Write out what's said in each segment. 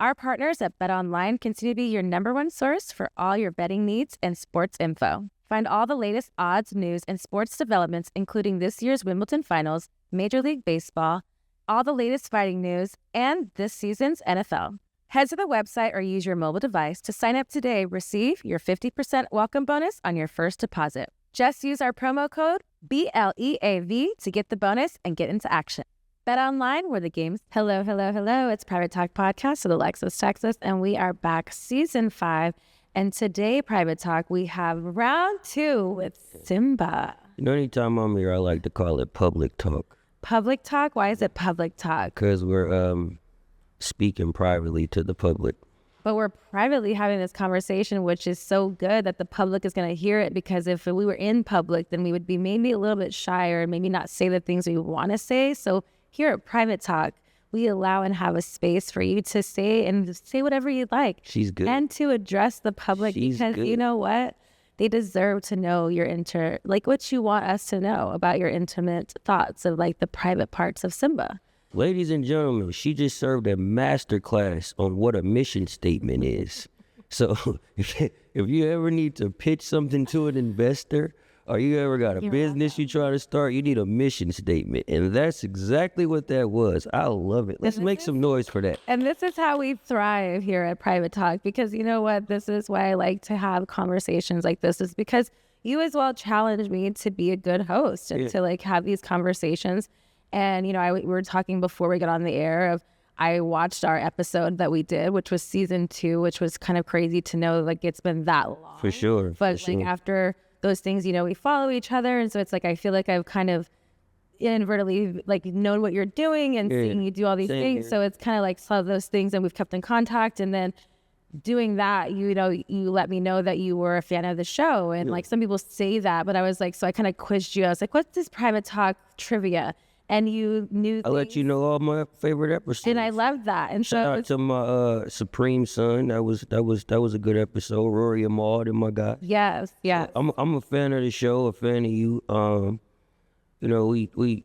Our partners at BetOnline continue to be your number one source for all your betting needs and sports info. Find all the latest odds, news, and sports developments, including this year's Wimbledon Finals, Major League Baseball, all the latest fighting news, and this season's NFL. Head to the website or use your mobile device to sign up today. Receive your 50% welcome bonus on your first deposit. Just use our promo code BLEAV to get the bonus and get into action. Bet Online, where the games. Hello. It's Private Talk Podcast with Alexis, Texas, and we are back season 5. And today, Private Talk, we have round 2 with Symba. You know, anytime I'm here, I like to call it public talk. Public talk? Why is it public talk? Because we're speaking privately to the public. But we're privately having this conversation, which is so good that the public is going to hear it, because if we were in public, then we would be maybe a little bit shyer and maybe not say the things we want to say. So here at Private Talk, we allow and have a space for you to say and say whatever you like. She's good. And to address the public. She's because good. You know what? They deserve to know your what you want us to know about your intimate thoughts of like the private parts of Symba. Ladies and gentlemen, she just served a master class on what a mission statement is. So if you ever need to pitch something to an investor, or you ever got a business you try to start, you need a mission statement. And that's exactly what that was. I love it. Let's make some noise for that. And this is how we thrive here at Private Talk, because you know what? This is why I like to have conversations like this, is because you as well challenge me to be a good host and to like have these conversations. And, you know, we were talking before we got on the air of, I watched our episode that we did, which was season 2, which was kind of crazy to know like it's been that long. For sure. But like after those things, you know, we follow each other. And so it's like, I feel like I've kind of inadvertently like known what you're doing and seeing you do all these things. So it's kind of like some of those things, and we've kept in contact. And then doing that, you know, you let me know that you were a fan of the show. And like some people say that, but I was like, so I kind of quizzed you. I was like, what's this Private Talk trivia? And you knew. I'll let you know all my favorite episodes. And I loved that. And shout out to my Supreme Son. That was a good episode. Rory and Maud and my guy. Yes. I'm a fan of the show, a fan of you. You know, we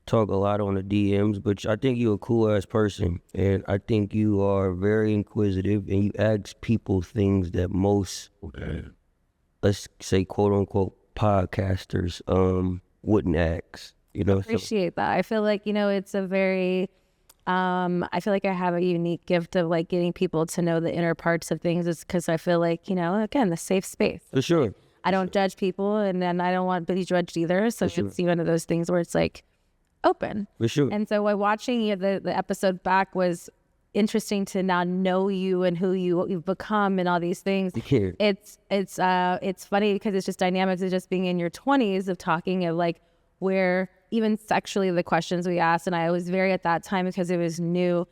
talk a lot on the DMs, but I think you're a cool ass person, and I think you are very inquisitive, and you ask people things that most, let's say, quote unquote, podcasters wouldn't ask. You know, appreciate that. I feel like, you know, it's a very, I feel like I have a unique gift of like getting people to know the inner parts of things. It's because I feel like, you know, again, the safe space. For sure. I don't judge people, and then I don't want to be judged either. So it's one of those things where it's like open. For sure. And so while watching the episode back was interesting to now know you and who you've become and all these things. Yeah. It's funny because it's just dynamics of just being in your 20s of talking of like where even sexually the questions we asked, and I was very at that time because it was new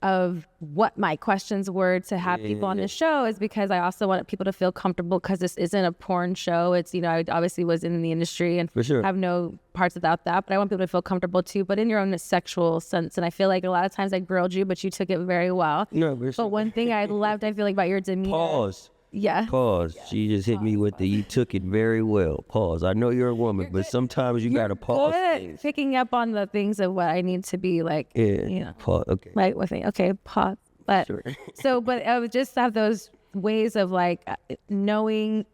of what my questions were to have people on the show, is because I also wanted people to feel comfortable, because this isn't a porn show. It's, you know, I obviously was in the industry and have no parts without that, but I want people to feel comfortable too, but in your own sexual sense. And I feel like a lot of times I grilled you, but you took it very well. No, but one thing I loved, I feel like, about your demeanor. Pause. Yeah. Pause. She just hit me with you took it very well. Pause. I know you're a woman, but sometimes you got to pause. Good. Picking up on the things of what I need to be like, you know. Pause. Okay. Right with me. Okay, pause. But but I would just have those ways of like knowing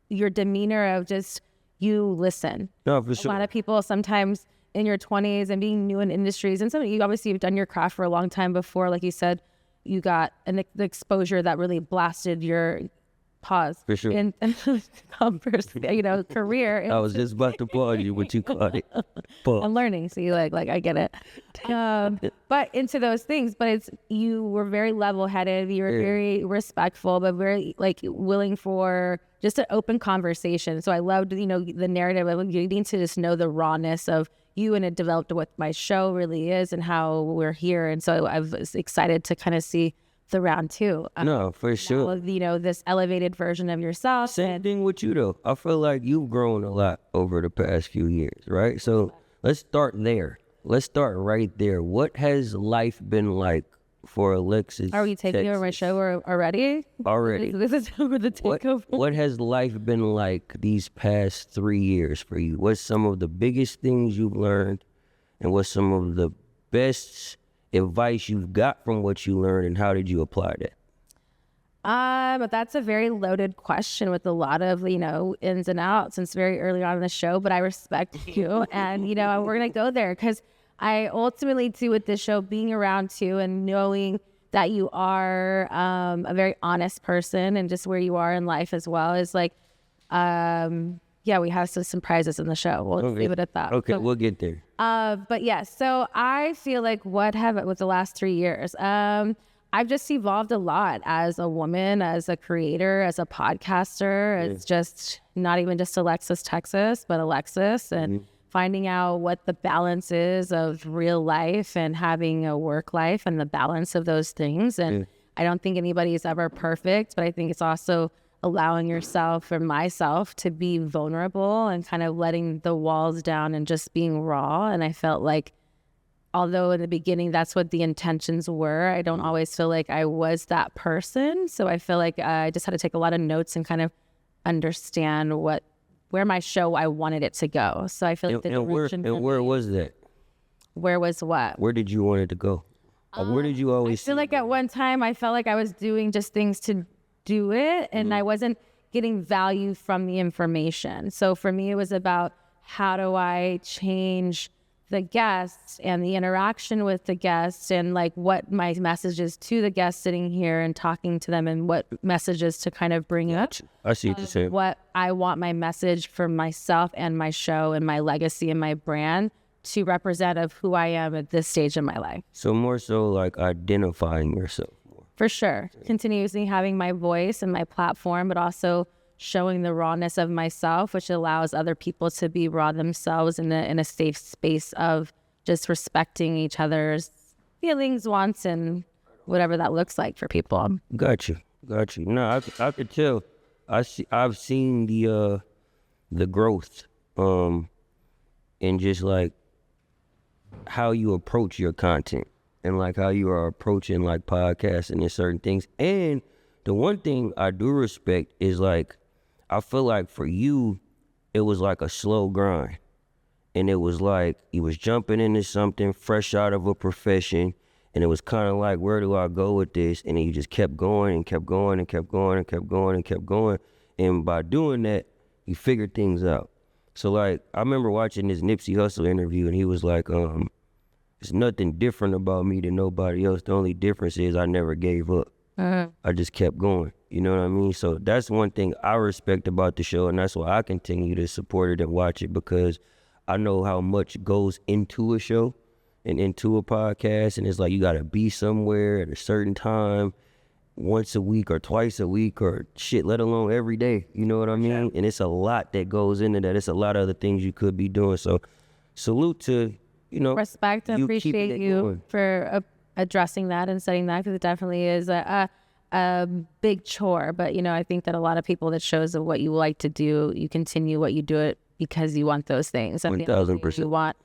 your demeanor of just you listen. No, for sure. A lot of people sometimes in your 20s and being new in industries, and some of you obviously have done your craft for a long time before, like you said, you got the exposure that really blasted your for sure. in you know, career. I was just about to applaud you, but you caught it. Pause. I'm learning, so you like I get it. But into those things, but you were very level-headed. You were very respectful, but very like willing for just an open conversation. So I loved, you know, the narrative of you need to just know the rawness of you, and it developed what my show really is and how we're here. And so I was excited to kind of see the round 2. No, for sure. Now, you know, this elevated version of yourself. Same thing with you though. I feel like you've grown a lot over the past few years, right? So let's start there. Let's start right there. What has life been like for Alexis? Are we taking over my show already? Already. This is over the takeover. What has life been like these past 3 years for you? What's some of the biggest things you've learned, and what's some of the best advice you got from what you learned, and how did you apply that? But that's a very loaded question with a lot of, ins and outs since very early on in the show, but I respect you. And, we're going to go there because I ultimately do with this show, being around you and knowing that you are a very honest person and just where you are in life as well is like, yeah, we have some surprises in the show. We'll leave it at that. Okay, So, we'll get there. but yeah, so I feel like with the last 3 years, I've just evolved a lot as a woman, as a creator, as a podcaster. It's just not even just Alexis, Texas, but Alexis, and finding out what the balance is of real life and having a work life and the balance of those things. And I don't think anybody is ever perfect, but I think it's also allowing yourself or myself to be vulnerable and kind of letting the walls down and just being raw. And I felt like, although in the beginning that's what the intentions were, I don't always feel like I was that person. So I feel like I just had to take a lot of notes and kind of understand where my show I wanted it to go. So I feel like where was that? Where was what? Where did you want it to go? Where did you always? I feel like at one time I felt like I was doing just things to do it, and I wasn't getting value from the information. So for me, it was about how do I change the guests and the interaction with the guests, and like what my messages to the guests sitting here and talking to them, and what messages to kind of bring up. I see what you're saying. What I want my message for myself and my show and my legacy and my brand to represent of who I am at this stage in my life. So more so like identifying yourself. For sure. Continuously having my voice and my platform, but also showing the rawness of myself, which allows other people to be raw themselves in a safe space of just respecting each other's feelings, wants, and whatever that looks like for people. Got you. No, I could tell. I've seen the growth, and just like how you approach your content, and like how you are approaching like podcasting and certain things. And the one thing I do respect is like, I feel like for you, it was like a slow grind. And it was like you was jumping into something fresh out of a profession, and it was kind of like, where do I go with this? And then you just kept going and kept going and kept going and kept going and kept going. And by doing that, you figured things out. So like, I remember watching this Nipsey Hussle interview, and he was like, there's nothing different about me than nobody else. The only difference is I never gave up. I just kept going. You know what I mean? So that's one thing I respect about the show, and that's why I continue to support it and watch it, because I know how much goes into a show and into a podcast. And it's like, you got to be somewhere at a certain time, once a week or twice a week, or shit, let alone every day. You know what I mean? And it's a lot that goes into that. It's a lot of other things you could be doing. So salute to, respect and appreciate you going. for addressing that and setting that, because it definitely is a big chore. But I think that a lot of people that shows of what you like to do, you continue what you do it because you want those things. 1,000%. You want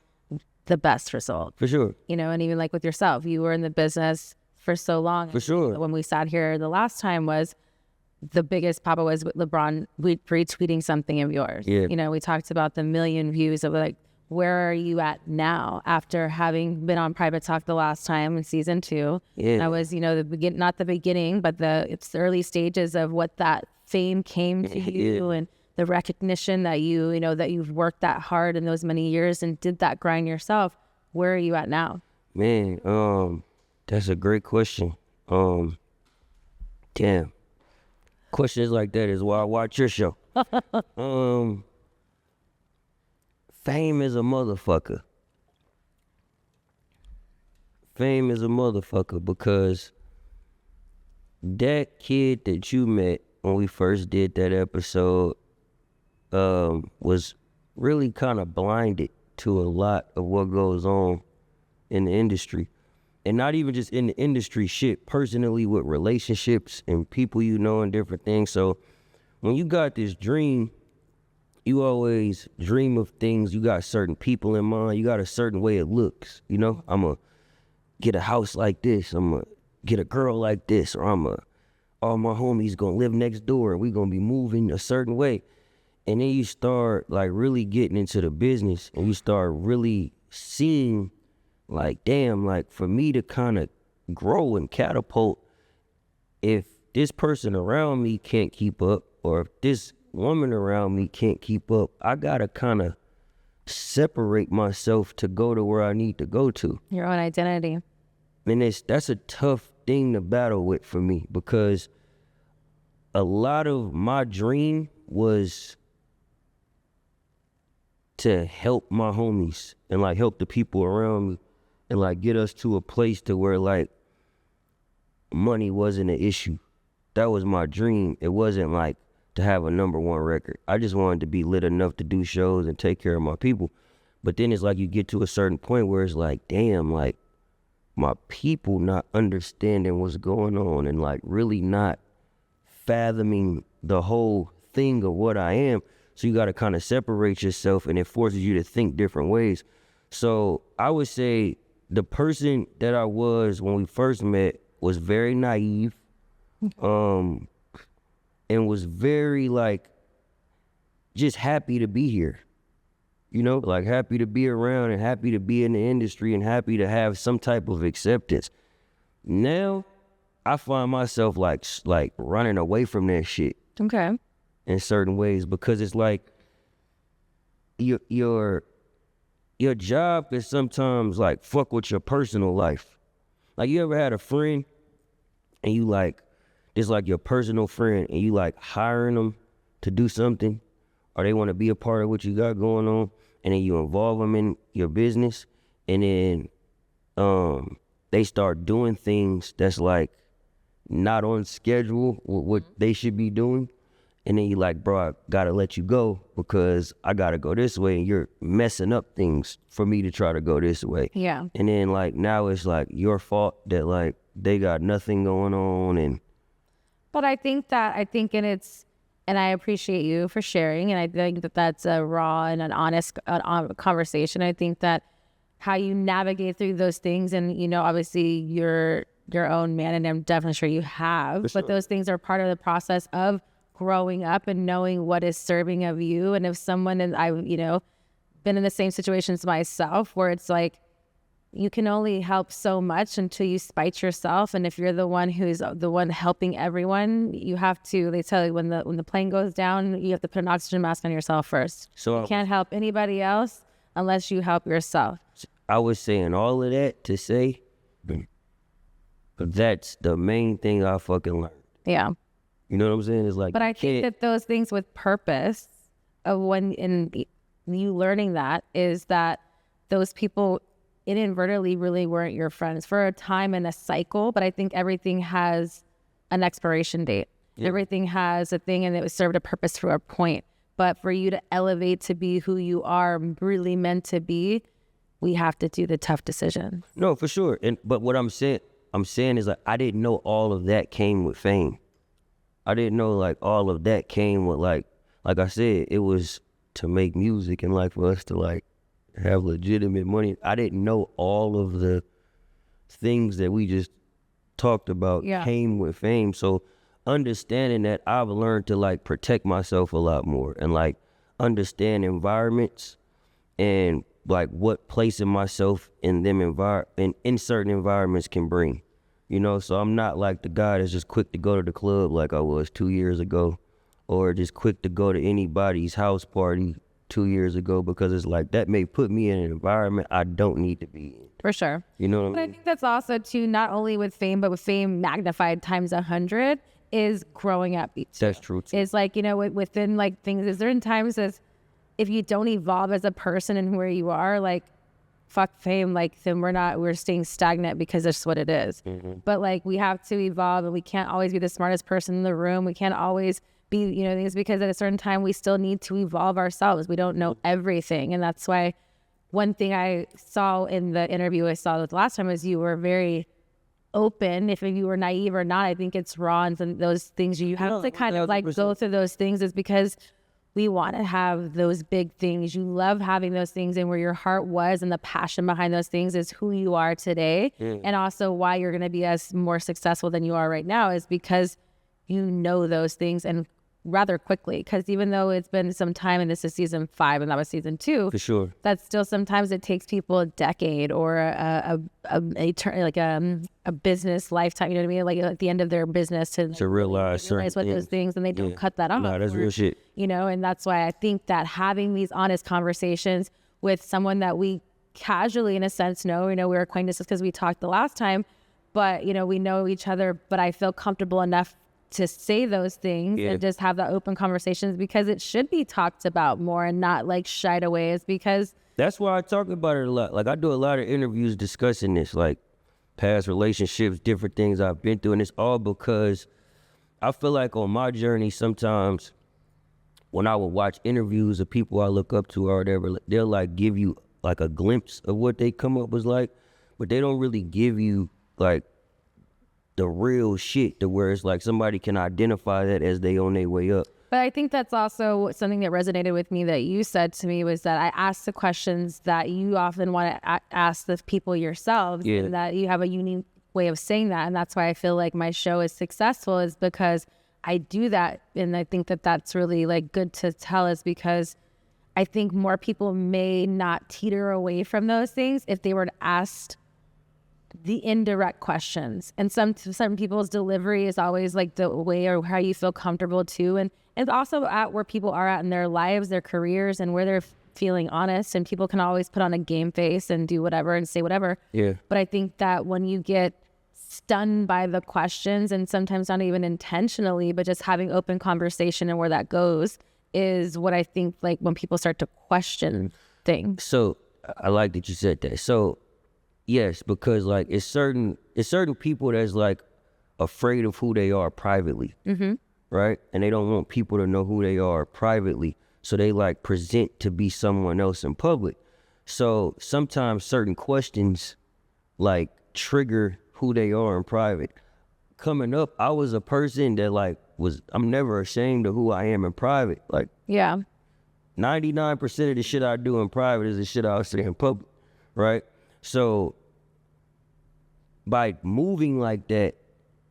the best result. For sure. And even like with yourself, you were in the business for so long. For sure. When we sat here the last time, was the biggest pop was with LeBron retweeting something of yours. Yeah. We talked about the million views of like, where are you at now after having been on Private Talk the last time in season 2? Yeah. That was, not the beginning, but it's the early stages of what that fame came to you, and the recognition that that you've worked that hard in those many years and did that grind yourself. Where are you at now? Man, that's a great question. Damn. Questions like that is why I watch your show. Fame is a motherfucker. Fame is a motherfucker, because that kid that you met when we first did that episode was really kind of blinded to a lot of what goes on in the industry. And not even just in the industry, shit, personally with relationships and people and different things. So when you got this dream, you always dream of things. You got certain people in mind. You got a certain way it looks. I'm going to get a house like this. I'm going to get a girl like this. Or all my homies going to live next door, and we going to be moving a certain way. And then you start like really getting into the business, and you start really seeing like, damn, like for me to kind of grow and catapult, if this person around me can't keep up, or if this woman around me can't keep up, I gotta kind of separate myself to go to where I need to go to. Your own identity. And that's a tough thing to battle with for me, because a lot of my dream was to help my homies and like help the people around me and like get us to a place to where like money wasn't an issue. That was my dream. It wasn't like to have a #1 record. I just wanted to be lit enough to do shows and take care of my people. But then it's like you get to a certain point where it's like, damn, like my people not understanding what's going on and like really not fathoming the whole thing of what I am. So you got to kind of separate yourself, and it forces you to think different ways. So I would say the person that I was when we first met was very naive, and was very like just happy to be here, you know, like happy to be around and happy to be in the industry and happy to have some type of acceptance. Now I find myself like running away from that shit. Okay. In certain ways, because it's like your job can sometimes like fuck with your personal life. Like you ever had a friend and you like, it's like your personal friend and you like hiring them to do something, or they want to be a part of what you got going on, and then you involve them in your business, and then they start doing things that's like not on schedule with what they should be doing. And then you like, bro, I gotta let you go because I gotta go this way, and you're messing up things for me to try to go this way. Yeah. And then like now it's like your fault that like they got nothing going on. And But I think and I appreciate you for sharing, and I think that that's a raw and an honest conversation. I think that how you navigate through those things, and you know, obviously you're your own man, and I'm definitely sure you have, For sure. but those things are part of the process of growing up and knowing what is serving of you. And if someone, and I, you know, been in the same situations myself where it's like, you can only help so much until you spite yourself. And if you're the one who's the one helping everyone, you have to, they tell you when the plane goes down, you have to put an oxygen mask on yourself first. So you can't help anybody else unless you help yourself. I was saying all of that to say, that's the main thing I fucking learned. Yeah. You know what I'm saying? It's like, but I think that those things with purpose of when in you learning that is that those people inadvertently really weren't your friends for a time in a cycle. But I think everything has an expiration date. Yeah. Everything has a thing, and it served a purpose for a point. But for you to elevate to be who you are really meant to be, we have to do the tough decision. No, for sure. But what I'm saying is like, I didn't know all of that came with fame. I didn't know like all of that came with like I said, it was to make music and like for us to like have legitimate money. I didn't know all of the things that we just talked about came with fame. So understanding that, I've learned to like protect myself a lot more and like understand environments and like what placing myself in them in certain environments can bring. You know, so I'm not like the guy that's just quick to go to the club like I was 2 years ago, or just quick to go to anybody's house party 2 years ago, because it's like that may put me in an environment I don't need to be in. For sure. You know what I mean? But I think that's also too, not only with fame, but with fame magnified times 100 is growing up. That's true too. It's like, you know, within like things, is there in times as if you don't evolve as a person and where you are, like, fuck fame, like then we're staying stagnant because that's what it is. Mm-hmm. But like we have to evolve, and we can't always be the smartest person in the room. We can't always be, you know, things, because at a certain time we still need to evolve ourselves. We don't know everything. And that's why one thing I saw in the interview I saw the last time is you were very open. If you were naive or not, I think it's raw, and those things you have to kind of like go through those things is because we want to have those big things. You love having those things, and where your heart was and the passion behind those things is who you are today. And also why you're going to be as more successful than you are right now is because you know those things and rather quickly, because even though it's been some time and this is season 5 and that was season 2, For sure. that's still sometimes it takes people a decade or a business lifetime, you know what I mean, like at the end of their business to realize what those things, and they don't cut that off. Nah, that's real shit. You know, and that's why I think that having these honest conversations with someone that we casually, in a sense, know, you know, we're acquaintances because we talked the last time, but, you know, we know each other, but I feel comfortable enough to say those things and just have the open conversations, because it should be talked about more and not like shied away. Is because that's why I talk about it a lot. Like I do a lot of interviews discussing this, like past relationships, different things I've been through. And it's all because I feel like on my journey, sometimes when I would watch interviews of people I look up to or whatever, they'll like give you like a glimpse of what they come up was like, but they don't really give you like the real shit to where it's like somebody can identify that as they on their way up. But I think that's also something that resonated with me that you said to me, was that I asked the questions that you often want to ask the people yourselves, and that you have a unique way of saying that. And that's why I feel like my show is successful, is because I do that. And I think that that's really like good to tell, is because I think more people may not teeter away from those things if they were asked the indirect questions. And some people's delivery is always like the way or how you feel comfortable too. And it's also at where people are at in their lives, their careers, and where they're feeling honest. And people can always put on a game face and do whatever and say whatever. Yeah. But I think that when you get stunned by the questions, and sometimes not even intentionally, but just having open conversation and where that goes, is what I think, like when people start to question things. So I like that you said that. So yes, because like it's certain people that's like afraid of who they are privately, right? And they don't want people to know who they are privately, so they like present to be someone else in public. So sometimes certain questions like trigger who they are in private. Coming up, I was a person that like I'm never ashamed of who I am in private. Like 99% of the shit I do in private is the shit I'll say in public, right? So by moving like that,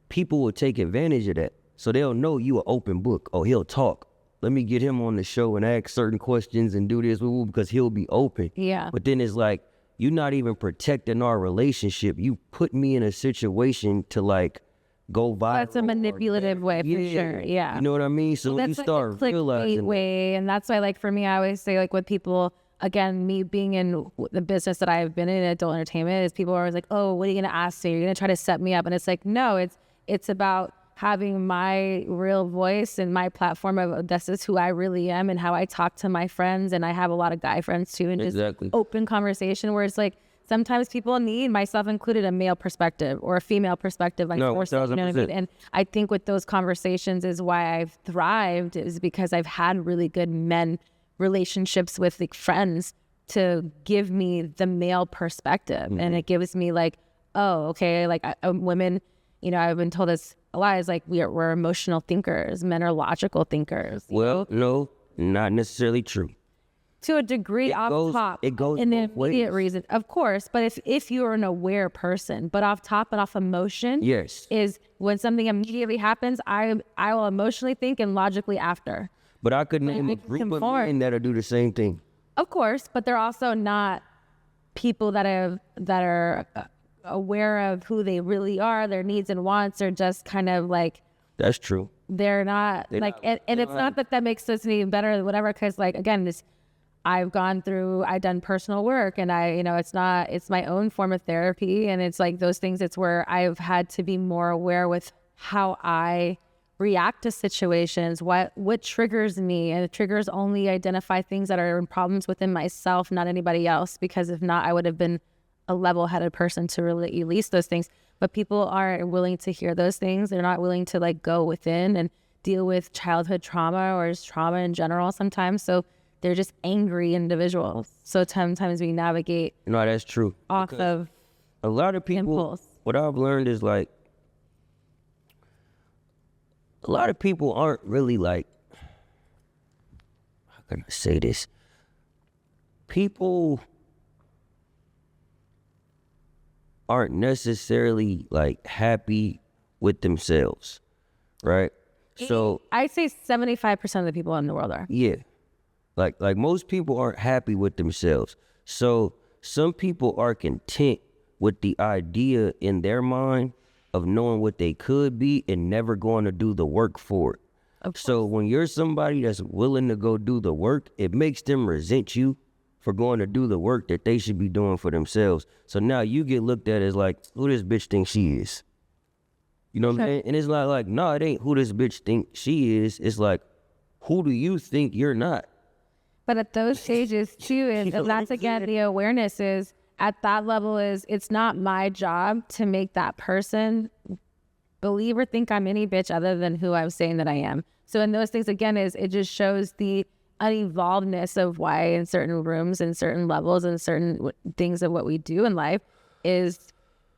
people will take advantage of that. So they'll know you an open book. Oh, he'll talk. Let me get him on the show and ask certain questions and do this because he'll be open. Yeah. But then it's like, you're not even protecting our relationship. You put me in a situation to like go viral. That's a manipulative way, for sure. Yeah. You know what I mean? So when you start realizing way, and that's why, like, for me, I always say, like, with people, again, me being in the business that I've been in, adult entertainment, is people are always like, oh, what are you going to ask me? You're going to try to set me up. And it's like, no, it's about having my real voice and my platform of this is who I really am and how I talk to my friends. And I have a lot of guy friends too, and just open conversation where it's like, sometimes people need, myself included, a male perspective or a female perspective. Like, no, you know what I mean? And I think with those conversations is why I've thrived, is because I've had really good men relationships with like friends to give me the male perspective. And it gives me like, oh, okay, like women, you know, I've been told this a lot, is like we're emotional thinkers. Men are logical thinkers. Well, no, not necessarily true. To a degree, off top, it goes in the immediate reason, of course. But if you're an aware person, but off top and off emotion, yes, is when something immediately happens, I will emotionally think and logically after. But I could name a group of men that'll do the same thing. Of course, but they're also not people that are aware of who they really are, their needs and wants, or just kind of like. That's true. They're not and it's not that makes us any better or whatever, because like, again, I've done personal work, and it's my own form of therapy. And it's like those things, it's where I've had to be more aware with how I react to situations, what triggers me, and triggers only identify things that are problems within myself, not anybody else, because if not, I would have been a level-headed person to really release those things. But people aren't willing to hear those things. They're not willing to like go within and deal with childhood trauma or just trauma in general sometimes. So they're just angry individuals. So sometimes we navigate. No, that's true. Off of a lot of people. Impulse. What I've learned is like a lot of people aren't really like. How can I say this? People aren't necessarily like happy with themselves, right? So I'd say 75% of the people in the world are. yeah, like most people aren't happy with themselves. So some people are content with the idea in their mind of knowing what they could be and never going to do the work for it. So when you're somebody that's willing to go do the work, it makes them resent you for going to do the work that they should be doing for themselves. So now you get looked at as like, who this bitch thinks she is? You know what I'm saying? And it's not like, no, it ain't who this bitch think she is. It's like, who do you think you're not? But at those stages too, and that's again the awareness is at that level is it's not my job to make that person believe or think I'm any bitch other than who I'm saying that I am. So in those things again is it just shows the unevolvedness of why in certain rooms and certain levels and certain things of what we do in life is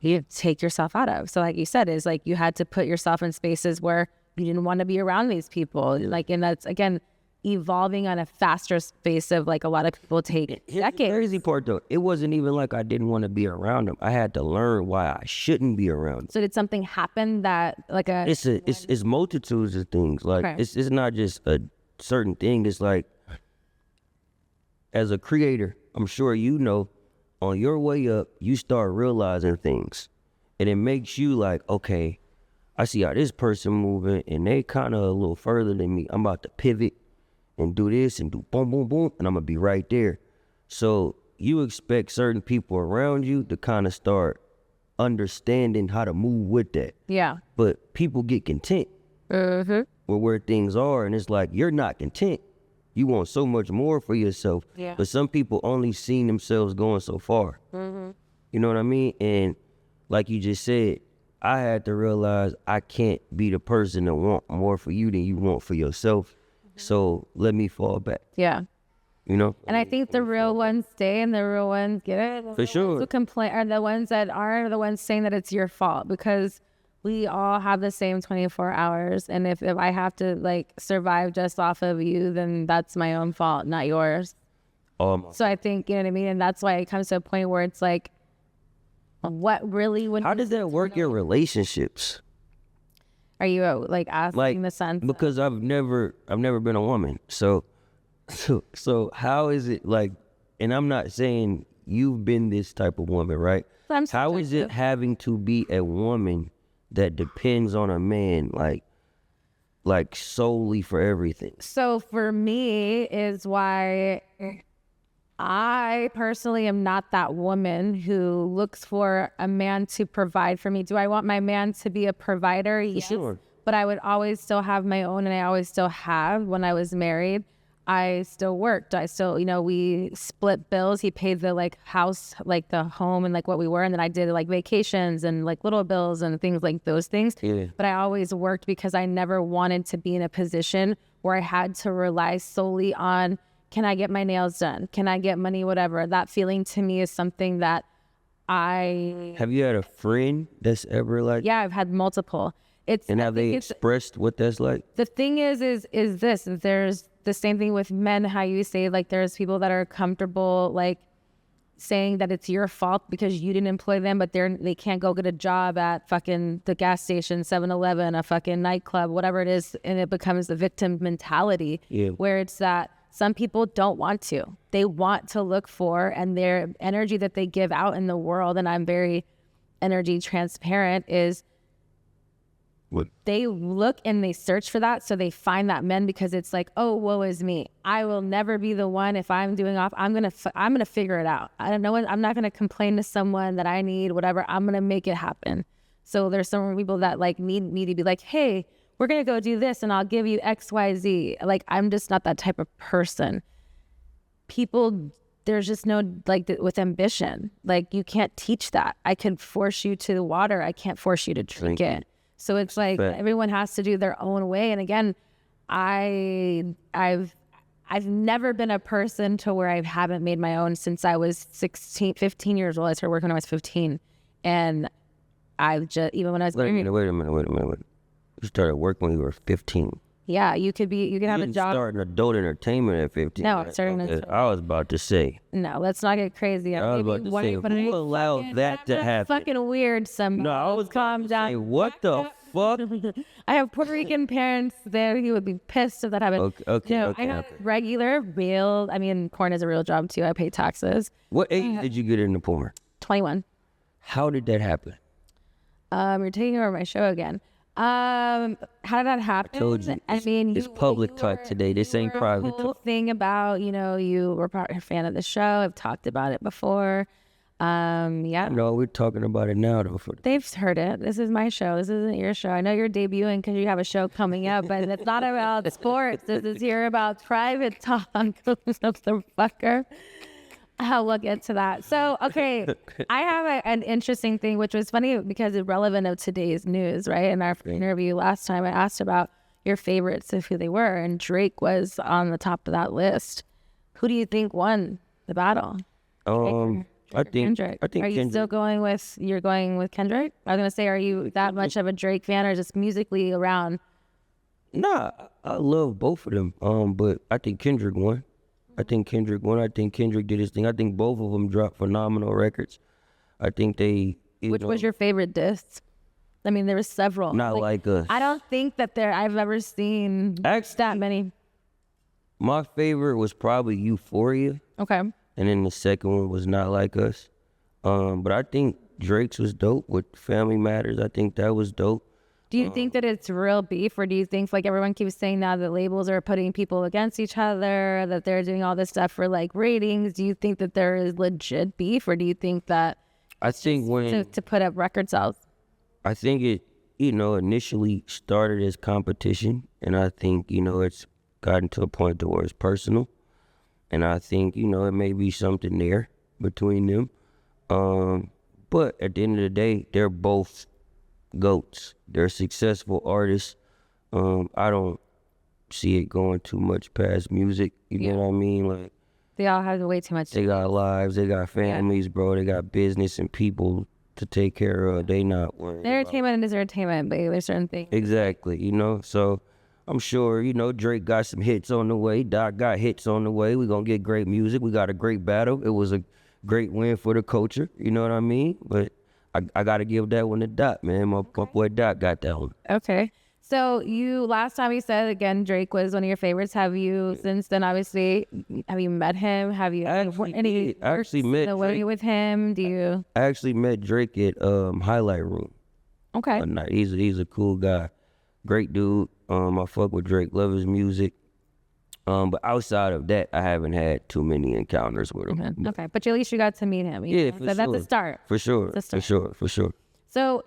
you take yourself out of. So like you said, is like you had to put yourself in spaces where you didn't want to be around these people. Like, and that's again evolving on a faster space of like a lot of people take decades. The crazy part though, it wasn't even like I didn't want to be around them. I had to learn why I shouldn't be around them. So did something happen that like it's multitudes of things. Like it's not just a certain thing. It's like, as a creator, I'm sure you know, on your way up, you start realizing things. And it makes you like, okay, I see how this person moving and they kind of a little further than me. I'm about to pivot and do this and do boom, boom, boom, and I'm going to be right there. So you expect certain people around you to kind of start understanding how to move with that. Yeah. But people get content with where things are, and it's like, you're not content. You want so much more for yourself. Yeah. But some people only seen themselves going so far. You know what I mean? And like you just said, I had to realize I can't be the person that want more for you than you want for yourself. So let me fall back. Yeah. You know? And I think the real ones stay and the real ones get it. For sure. The complain are the ones that are the ones saying that it's your fault, because we all have the same 24 hours. And if I have to like survive just off of you, then that's my own fault, not yours. So I think, you know what I mean? And that's why it comes to a point where it's like, what really would... How does that work in relationships? Are you like asking the sense? Because I've never been a woman. So how is it like, and I'm not saying you've been this type of woman, right? How is it having to be a woman that depends on a man like solely for everything? So for me is why I personally am not that woman who looks for a man to provide for me. Do I want my man to be a provider? Yes. Sure. But I would always still have my own, and I always still have. When I was married, I still worked. I still, you know, we split bills. He paid the like house, like the home and like what we were. And then I did like vacations and like little bills and things like those things. Yeah. But I always worked because I never wanted to be in a position where I had to rely solely on, can I get my nails done? Can I get money? Whatever. That feeling to me is something that Have you had a friend that's ever like? Yeah, I've had multiple. And have they expressed what that's like? The thing is this, there's the same thing with men, how you say like there's people that are comfortable like saying that it's your fault because you didn't employ them, but they can't go get a job at fucking the gas station, 7-Eleven, a fucking nightclub, whatever it is, and it becomes the victim mentality. Yeah. Where it's that some people don't want to. They want to look for, and their energy that they give out in the world, and I'm very energy transparent, is they look and they search for that. So they find that men, because it's like, oh, woe is me. I will never be the one. If I'm doing off, I'm going to figure it out. I don't know. I'm not going to complain to someone that I need, whatever. I'm going to make it happen. So there's some people that like need me to be like, hey, we're going to go do this and I'll give you X, Y, Z. Like, I'm just not that type of person. People, there's just no, like with ambition, like you can't teach that. I can force you to the water. I can't force you to drink it. So it's like everyone has to do their own way. And again, I've never been a person to where I haven't made my own since I was 15 years old. I started working when I was 15. And I've just, even when I was... Wait a minute. You started working when you were 15. Yeah, you could have a didn't job. start in adult entertainment at 15. No, right? starting Okay, at I was about to say. no. Let's not get crazy. I was about to say, who allowed that to happen? Fucking weird. Symba. No, I was calm down. Say, what the fuck? I have Puerto Rican parents. There, he would be pissed if that happened. Okay, I had regular, real. I mean, porn is a real job too. I pay taxes. What age did you get into porn? 21. How did that happen? You're taking over my show again. How did that happen? I told you. I mean, it's public talk today. This ain't private whole talk. thing about, you were a fan of the show. I've talked about it before. Yeah. No, we're talking about it now though. They've heard it. This is my show. This isn't your show. I know you're debuting because you have a show coming up, but it's not about sports. This is here about private talk. The fucker. We'll get to that. So, okay, I have an interesting thing, which was funny because it's relevant of today's news, right? In our interview last time, I asked about your favorites of who they were, and Drake was on the top of that list. Who do you think won the battle? I think Kendrick. I think Are you Kendrick. still going with Kendrick? I was gonna say, are you that much of a Drake fan, or just musically around? Nah, I love both of them. But I think Kendrick won. I think Kendrick did his thing. I think both of them dropped phenomenal records. I think they. Which was your favorite diss? I mean, there were several. Not like us. I don't think that I've ever seen that many. My favorite was probably Euphoria. Okay. And then the second one was Not Like Us. But I think Drake's was dope with Family Matters. I think that was dope. Do you think that it's real beef, or do you think, like everyone keeps saying now, that labels are putting people against each other, that they're doing all this stuff for like ratings? Do you think that there is legit beef, or do you think that I think to put up record sales? I think it, initially started as competition, and I think, it's gotten to a point to where it's personal. And I think, it may be something there between them. But at the end of the day, they're both GOATs. They're successful artists. I don't see it going too much past music. You know what I mean? Like, they all have way too much. They got lives. They got families, bro. They got business and people to take care of. They not worried. Entertainment is entertainment, but there's certain things. Exactly. So I'm sure, Drake got some hits on the way. Doc got hits on the way. We're going to get great music. We got a great battle. It was a great win for the culture. You know what I mean? But I got to give that one to Doc, man. My boy Doc got that one. Okay. So last time you said, again, Drake was one of your favorites. Have you, since then, obviously, have you met him? Have you I actually met Drake with him? I actually met Drake at Highlight Room. Okay. He's a cool guy. Great dude. I fuck with Drake, love his music. But outside of that, I haven't had too many encounters with him. Okay, but at least you got to meet him. That's a start. For sure. For sure. So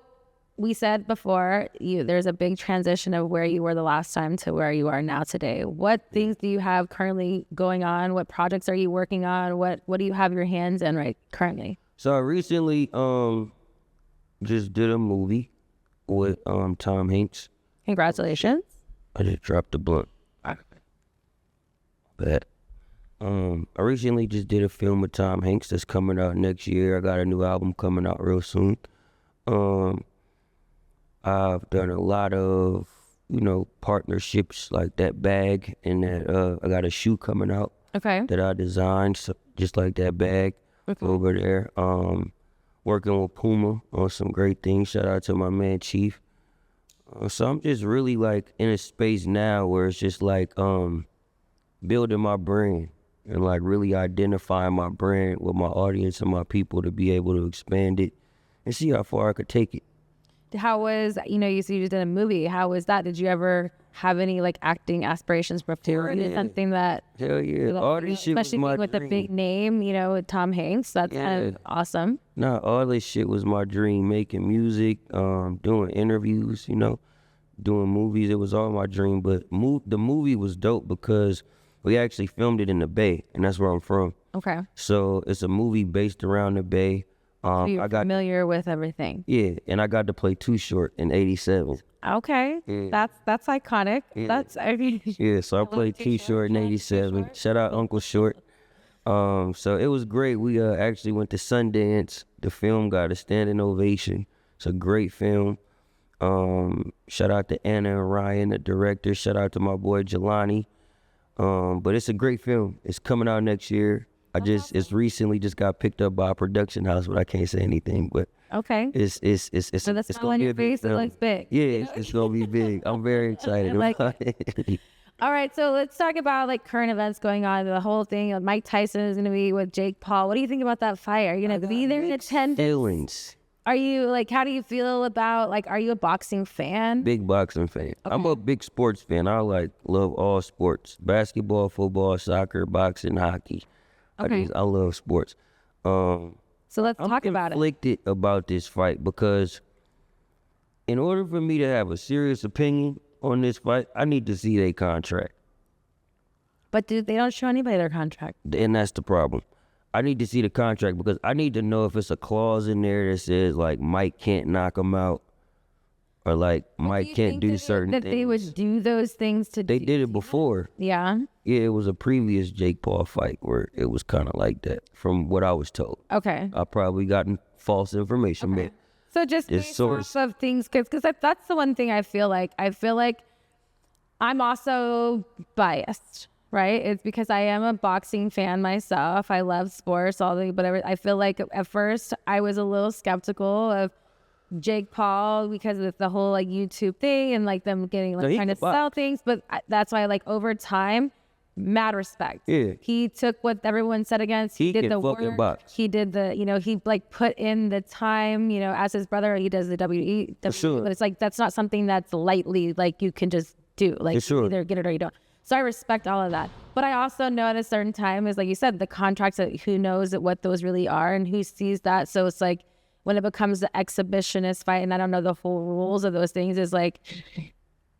we said before, there's a big transition of where you were the last time to where you are now today. What things do you have currently going on? What projects are you working on? What do you have your hands in right currently? So I recently just did a movie with Tom Hanks. Congratulations. I just dropped the blunt. But I recently just did a film with Tom Hanks that's coming out next year. I got a new album coming out real soon. I've done a lot of, partnerships like that bag, and that I got a shoe coming out. Okay. That I designed, so just like that bag over there. Working with Puma on some great things. Shout out to my man Chief. So I'm just really like in a space now where it's just like building my brand and like really identifying my brand with my audience and my people to be able to expand it and see how far I could take it. How was, you said you did a movie. How was that? Did you ever have any like acting aspirations before? Is something that Hell yeah. All this shit was my with dream. a big name, with Tom Hanks. That's kind of awesome. Nah, all this shit was my dream. Making music, doing interviews, doing movies. It was all my dream. But the movie was dope because we actually filmed it in the Bay, and that's where I'm from. Okay. So it's a movie based around the Bay. So you're familiar with everything. Yeah, and I got to play Too Short in '87. Okay, yeah. That's iconic. Yeah. Yeah, so I played Too Short in '87. Shout out Uncle Short. So it was great. We actually went to Sundance. The film got a standing ovation. It's a great film. Shout out to Anna and Ryan, the director. Shout out to my boy Jelani. But it's a great film. It's coming out next year. It's recently just got picked up by a production house, but I can't say anything. But Okay. So that's it's all gonna on be your a big face. It film. looks big. Yeah, it's gonna be big. I'm very excited I like about it. All right, so let's talk about like current events going on. The whole thing of Mike Tyson is going to be with Jake Paul. What do you think about that fight? Are you going to be there in attendance? Feelings. Are you like? How do you feel about like? Are you a boxing fan? Big boxing fan. I'm a big sports fan. I love all sports: basketball, football, soccer, boxing, hockey. Okay. I love sports. So let's talk about it. I'm conflicted about this fight because in order for me to have a serious opinion on this fight, I need to see their contract. But they don't show anybody their contract. And that's the problem. I need to see the contract because I need to know if it's a clause in there that says like Mike can't knock him out or like Mike can't do certain things. That they would do those things to They did it before. Yeah. Yeah, it was a previous Jake Paul fight where it was kind of like that from what I was told. Okay. I probably gotten false information, man. So just based off of things, because that's the one thing I feel like. I feel like I'm also biased, right? It's because I am a boxing fan myself. I love sports, whatever. I feel like at first I was a little skeptical of Jake Paul because of the whole like YouTube thing and like them getting like trying to sell things. But that's why like over time, mad respect. Yeah. He took what everyone said against. He did the work. Box. He did the, he like put in the time, as his brother, he does the WWE. Sure. But it's like, that's not something that's lightly, like you can just do. Like you either get it or you don't. So I respect all of that. But I also know at a certain time is like you said, the contracts, that who knows what those really are and who sees that. So it's like when it becomes the exhibitionist fight and I don't know the whole rules of those things is like,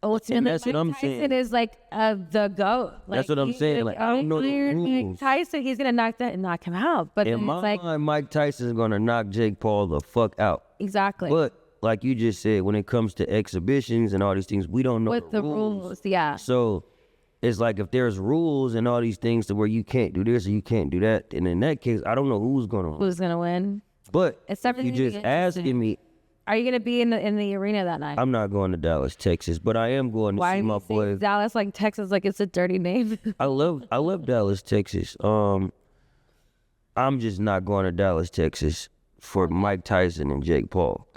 ultimately, that's what I'm saying. Tyson is like the GOAT. Like, that's what I'm saying. Like, I don't know the rules. Tyson, he's gonna knock him out. But in my mind, Mike Tyson is gonna knock Jake Paul the fuck out. Exactly. But like you just said, when it comes to exhibitions and all these things, we don't know what the rules. Yeah. So it's like if there's rules and all these things to where you can't do this or you can't do that, and in that case, I don't know who's gonna win. But it's if you just asking me. Are you gonna be in the arena that night? I'm not going to Dallas, Texas, but I am going to see my boy. Dallas, like Texas, like it's a dirty name. I love Dallas, Texas. I'm just not going to Dallas, Texas for Mike Tyson and Jake Paul.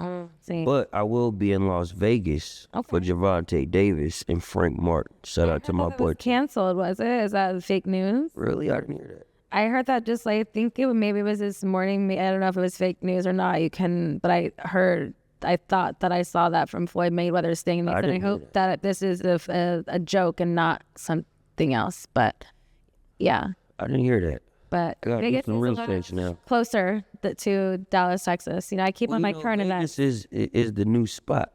But I will be in Las Vegas for Gervonta Davis and Frank Martin. Shout out to my boy. It was canceled, was it? Is that fake news? Really, I didn't hear that. I heard that just like, I think maybe it was this morning. I don't know if it was fake news or not. But I thought that I saw that from Floyd Mayweather's thing. And I hope that this is a joke and not something else. But yeah. I didn't hear that. But Vegas is real stage now. Closer to Dallas, Texas. I keep on my current events. Vegas is the new spot.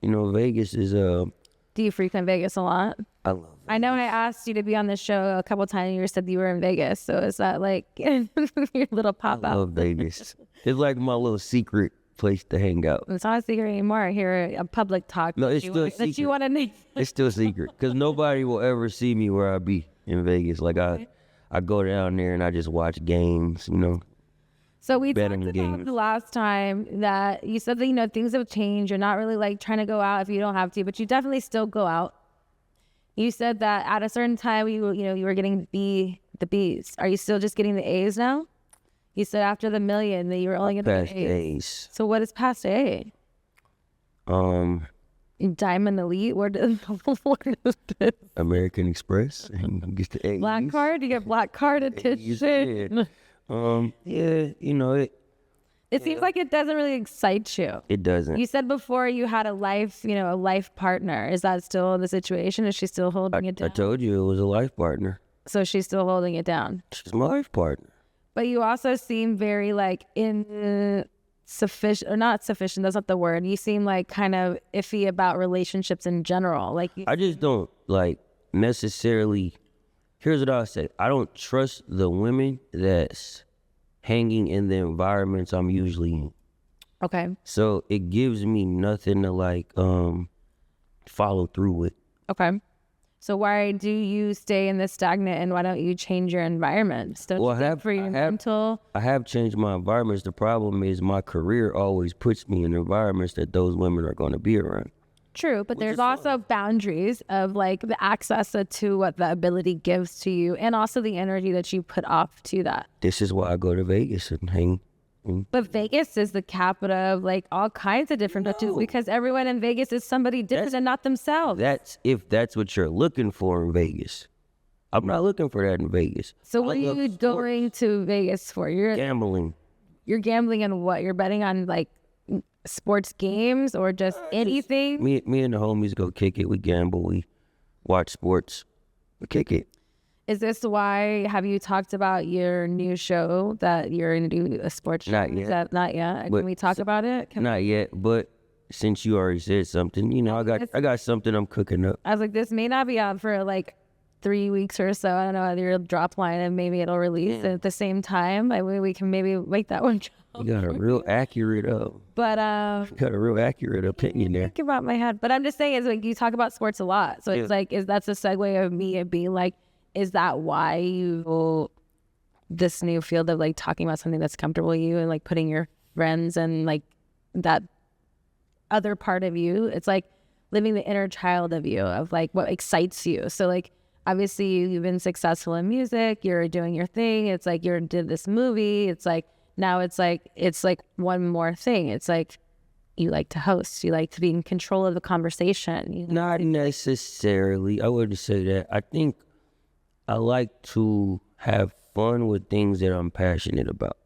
Vegas is Do you frequent Vegas a lot? I love Vegas. I know I asked you to be on the show a couple times and you said you were in Vegas. So is that like your little pop out? I love Vegas. It's like my little secret place to hang out. It's not a secret anymore. I hear a public talk. No, it's still a secret. That you want to name. It's still a secret because nobody will ever see me where I be in Vegas. Like I go down there and I just watch games, So we talked about the last time that you said that, things have changed. You're not really like trying to go out if you don't have to, but you definitely still go out. You said that at a certain time you were getting the B's. Are you still just getting the A's now? You said after the million that you were only getting the A's. So what is past A? Diamond Elite? What is this? American Express. And get the A's. Black card? You get black card edition. It seems like it doesn't really excite you. It doesn't. You said before you had a life partner. Is that still the situation? Is she still holding it down? I told you it was a life partner. So she's still holding it down. She's my life partner. But you also seem very like insufficient, or not sufficient. That's not the word. You seem like kind of iffy about relationships in general. Like I just don't like necessarily. Here's what I'll say. I don't trust the women that's hanging in the environments I'm usually in. Okay. So it gives me nothing to like follow through with. Okay. So why do you stay in this stagnant, and why don't you change your environment? Don't Well, you think for your mental? I have changed my environments. The problem is my career always puts me in environments that those women are going to be around. True, but there's is also boundaries of like the access to what the ability gives to you, and also the energy that you put off to that. This is why I go to Vegas and hang. But Vegas is the capital of like all kinds of different touches, because everyone in Vegas is somebody different and not themselves. That's if that's what you're looking for in Vegas. I'm not looking for that in Vegas. So what are you going to Vegas for? You're Gambling. You're gambling on what? You're betting on like sports games or just anything? Me and the homies go kick it. We gamble. We watch sports. We kick it. Is this why, have you talked about your new show that you're going to do a sports show? Not yet. Is that not yet? But Can we talk about it? Not yet, but since you already said something, you know, I got something I'm cooking up. I was like, this may not be out for like 3 weeks or so. I don't know, either you'll drop line and maybe it'll release at the same time. We can maybe make that one. You got a real accurate opinion there. Think about my head. But I'm just saying, it's like you talk about sports a lot. So it's like, that's a segue of me being like, is that why you this new field of like talking about something that's comfortable to you and like putting your friends and like that other part of you? It's like living the inner child of you, of like what excites you. So like obviously you've been successful in music, you're doing your thing. It's like you did this movie. It's like now it's like one more thing. It's like you like to host, you like to be in control of the conversation. Not necessarily. I wouldn't say that. I think I like to have fun with things that I'm passionate about.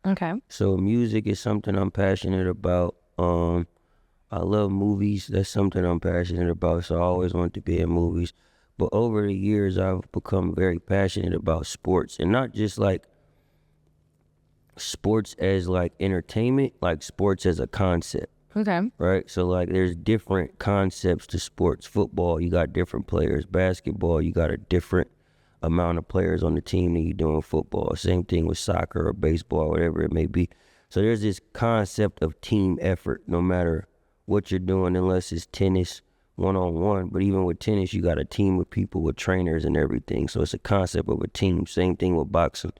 Okay. So music is something I'm passionate about. I love movies. That's something I'm passionate about. So I always want to be in movies. But over the years, I've become very passionate about sports, and not just like sports as like entertainment, like sports as a concept. Okay. Right? So like there's different concepts to sports. Football, you got different players. Basketball, you got a different amount of players on the team than you do in football. Same thing with soccer or baseball, whatever it may be. So there's this concept of team effort, no matter what you're doing, unless it's tennis one-on-one. But even with tennis, you got a team of people with trainers and everything. So it's a concept of a team. Same thing with boxing.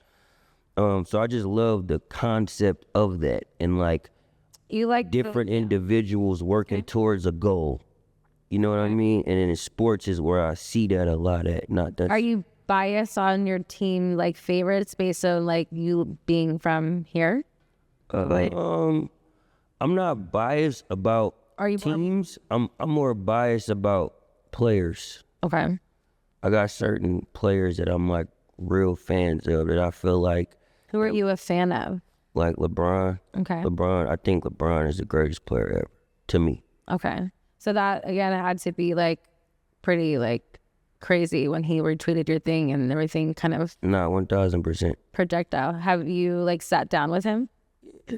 So I just love the concept of that, and like you like different individuals working towards a goal. You know what I mean? And in sports is where I see that a lot at. Not that. Are you biased on your team, like favorites based on like you being from here? I'm not biased about teams. I'm more biased about players. Okay. I got certain players that I'm like real fans of that I feel like. Who are you a fan of? Like LeBron. Okay. I think LeBron is the greatest player ever to me. Okay. So that again had to be like pretty like crazy when he retweeted your thing and everything kind of 1000%. projectile. Have you like sat down with him?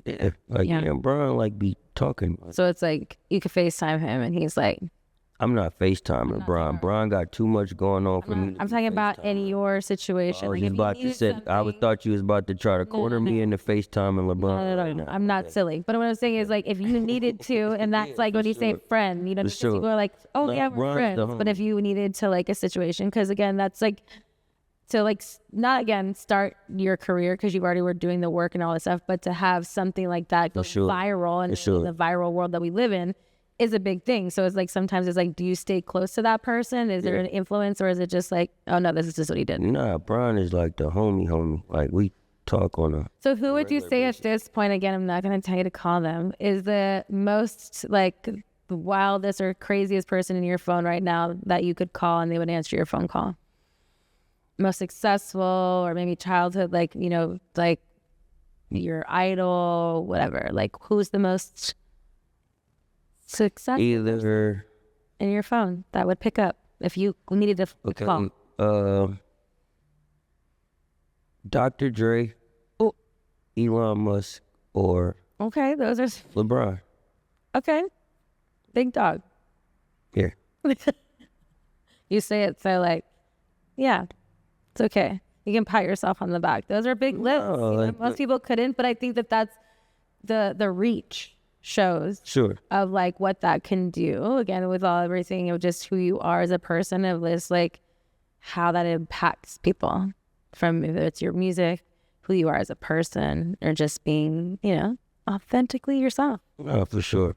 Yeah. LeBron like be talking. So it's like you could FaceTime him and he's like, I'm not FaceTiming LeBron. LeBron got too much going on for me. I'm talking about in your situation. I was like just about to say, thought you was about to try to corner me into FaceTiming LeBron. No. I'm not silly. But what I'm saying is like if you needed to, and that's like when you say friend, you know, because people are like, oh yeah, we're friends. But if you needed to like a situation, because again, that's like to like not again start your career because you already were doing the work and all this stuff, but to have something like that go viral and in the viral world that we live in is a big thing. So it's like sometimes it's like, do you stay close to that person? Is there an influence, or is it just like, oh no, this is just what he did? Nah, Brian is like the homie. Like we talk on a. So who would you say at this point? Again, I'm not going to tell you to call them. Is the most like the wildest or craziest person in your phone right now that you could call and they would answer your phone call? Most successful, or maybe childhood, like you know, like your idol, whatever. Like who's the most successful either in your phone that would pick up if you needed to call? Dr. Dre, Elon Musk, or okay, those are LeBron. Okay, big dog. Yeah. You say it so like, yeah, it's okay. You can pat yourself on the back. Those are big lists. Most people couldn't, but I think that that's the reach. shows Sure. of like what that can do. Again, with everything of just who you are as a person, of this like how that impacts people, from whether it's your music, who you are as a person, or just being, authentically yourself. Oh, for sure.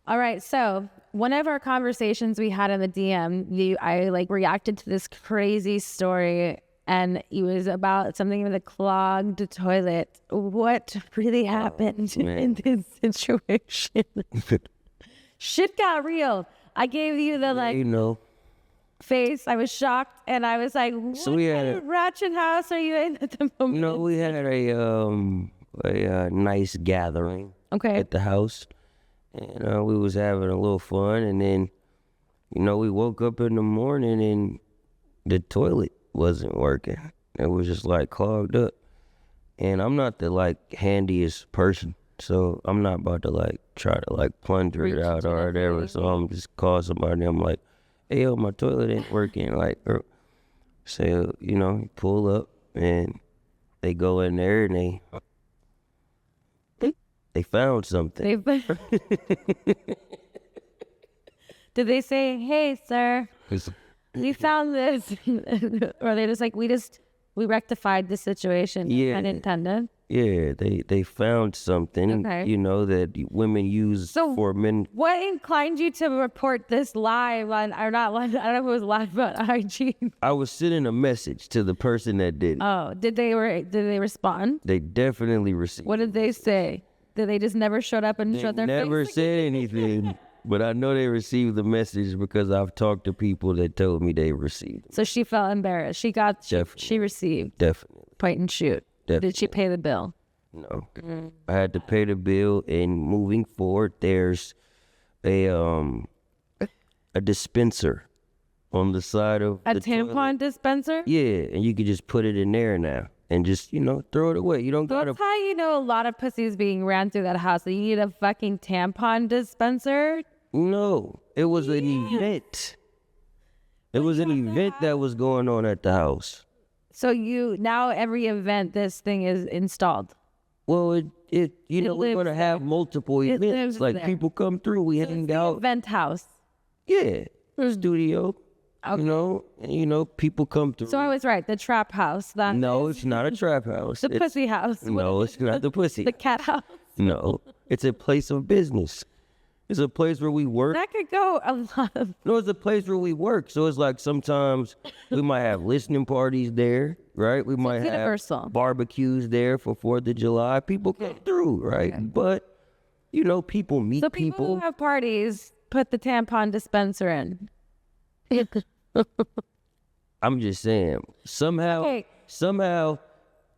All right. So one of our conversations we had in the DM, I like reacted to this crazy story, and it was about something with a clogged toilet. What really happened in this situation? Shit got real. I gave you the face. I was shocked, and I was like, what So we had kind of ratchet house are you in at the moment? we had a nice gathering at the house, and we was having a little fun, and then we woke up in the morning and the toilet wasn't working. It was just like clogged up, and I'm not the like handiest person, so I'm not about to like try to like plunger it out or whatever. So I'm just call somebody. I'm like, hey, yo, my toilet ain't working. Like, so pull up, and they go in there, and they found something. Did they say, hey, sir, we found this? Or they just like, we rectified the situation, unintended? Yeah, they found something, that women use for men. What inclined you to report this live on, or not live, I don't know if it was live on IG. I was sending a message to the person that did it. Oh, did they respond? They definitely received. What did they say? Did they just never showed up and showed their face? They never said anything, but I know they received the message because I've talked to people that told me they received it. So she felt embarrassed. She received. Definitely. Point and shoot. Definitely. Did she pay the bill? No. I had to pay the bill, and moving forward, there's a dispenser on the side of a the tampon toilet. Dispenser? Yeah, and you could just put it in there now and just, throw it away. You don't gotta. That's how you know a lot of pussies being ran through that house. So you need a fucking tampon dispenser? No, it was an event. It was an event that was going on at the house. So now every event, this thing is installed. Well, we're gonna have multiple events. Like people come through, we hang out. Event house. Yeah, a studio. Okay. People come through. So I was right. The trap house. No, it's not a trap house. The pussy house. No, it's not the pussy. The cat house. No, it's a place of business. It's a place where we work. That could go a lot of... No, it's a place where we work. So it's like sometimes we might have listening parties there, right? We might have universal. Barbecues there for 4th of July. People come through, right? Okay. But, people meet people. So people who have parties put the tampon dispenser in. I'm just saying, somehow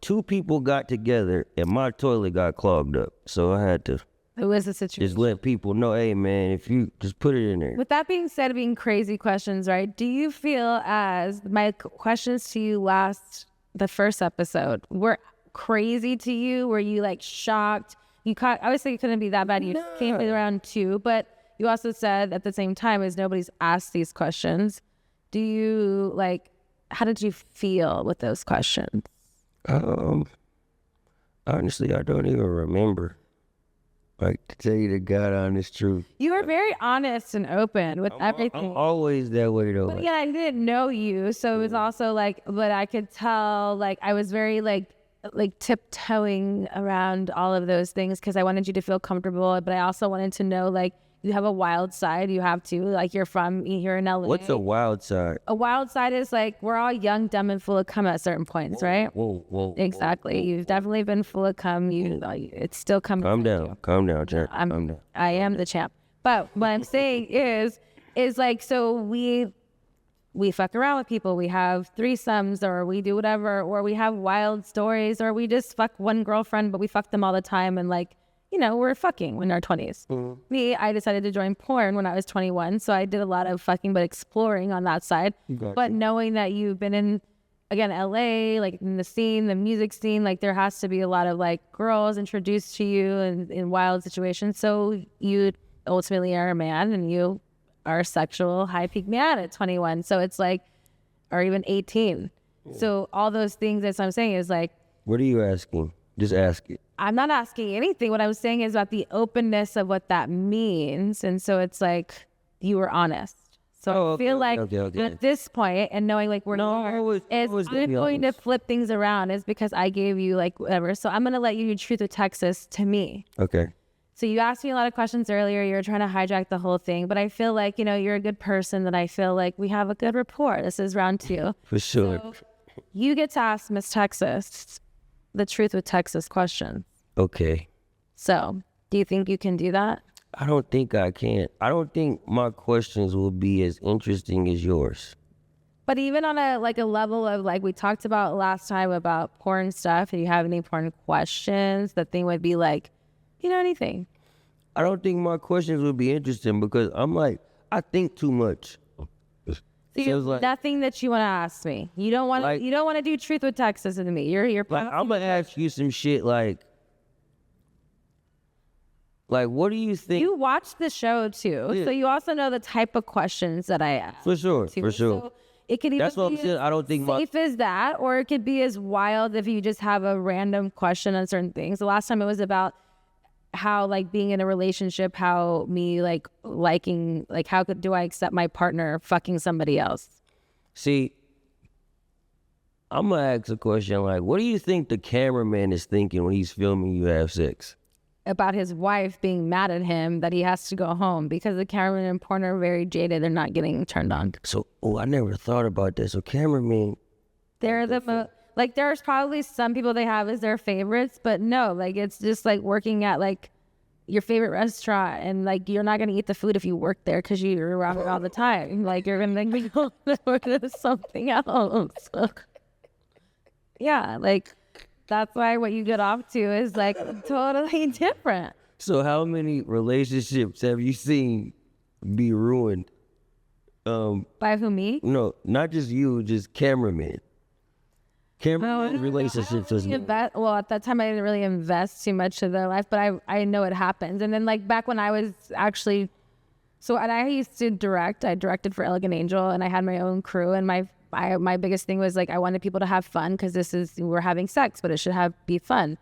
2 people got together and my toilet got clogged up. So I had to... It was a situation. Just let people know, hey, man, if you just put it in there. With that being said, being crazy questions, right? Do you feel as my questions to you the first episode, were crazy to you? Were you like shocked? Obviously it couldn't be that bad. You came around 2, but you also said at the same time, as nobody's asked these questions, do you how did you feel with those questions? Honestly, I don't even remember. Like, to tell you the God honest truth. You were very honest and open with everything. I'm always that way, though. But yeah, I didn't know you, so it was also but I could tell, I was very tiptoeing around all of those things because I wanted you to feel comfortable, but I also wanted to know, you have a wild side. You have to, you're in LA. What's a wild side? A wild side is we're all young, dumb, and full of cum at certain points, right? Whoa. Exactly. You've definitely been full of cum. It's still coming. Calm down, champ. Calm down. I am the champ. But what I'm saying is so we fuck around with people. We have threesomes, or we do whatever, or we have wild stories, or we just fuck one girlfriend, but we fuck them all the time, and we're fucking in our 20s. Mm-hmm. Me, I decided to join porn when I was 21, so I did a lot of fucking, but exploring on that side. Gotcha. But knowing that you've been in, again, LA, in the scene, the music scene, there has to be a lot of girls introduced to you in wild situations. So you ultimately are a man, and you are a sexual high peak man at 21. So it's or even 18. Yeah. So all those things, that's what I'm saying, is What are you asking? Just ask it. I'm not asking anything. What I was saying is about the openness of what that means. And so it's like you were honest. So I feel like at this point, and knowing like we're I'm going to flip things around is because I gave you like whatever. So I'm going to let you do Truth with Texas to me. Okay. So you asked me a lot of questions earlier. You're trying to hijack the whole thing. But I feel like, you're a good person, that I feel like we have a good rapport. This is round 2. For sure. So you get to ask Miss Texas the Truth with Texas question. Okay. So do you think you can do that? I don't think I can. I don't think my questions will be as interesting as yours. But even on a level of like we talked about last time about porn stuff, if you have any porn questions, the thing would be like, anything. I don't think my questions would be interesting because I'm like, I think too much. So you have like, nothing that you want to ask me. You don't want to do Truth with Texas with me. You're like, I'm gonna ask you some shit like what do you think? You watch the show too, so you also know the type of questions that I ask. For sure. So it could either be safe as that, or it could be as wild if you just have a random question on certain things. The last time it was about how being in a relationship, how me liking, how do I accept my partner fucking somebody else? See, I'm gonna ask a question like, what do you think the cameraman is thinking when he's filming you have sex? About his wife being mad at him that he has to go home because the cameramen in porn are very jaded. They're not getting turned on. So, I never thought about that. So cameramen, they're there's probably some people they have as their favorites, but no, it's just working at your favorite restaurant, and you're not gonna eat the food if you work there because you're around it all the time. You're gonna go to something else. Yeah, that's why what you get off to is totally different. So how many relationships have you seen be ruined? By who, me? No, not just you, just cameramen. Relationships was well, at that time I didn't really invest too much of their life, but I know it happens. And then back when I was actually, and I used to direct. I directed for Elegant Angel, and I had my own crew, and my biggest thing was I wanted people to have fun because we're having sex, but it should be fun.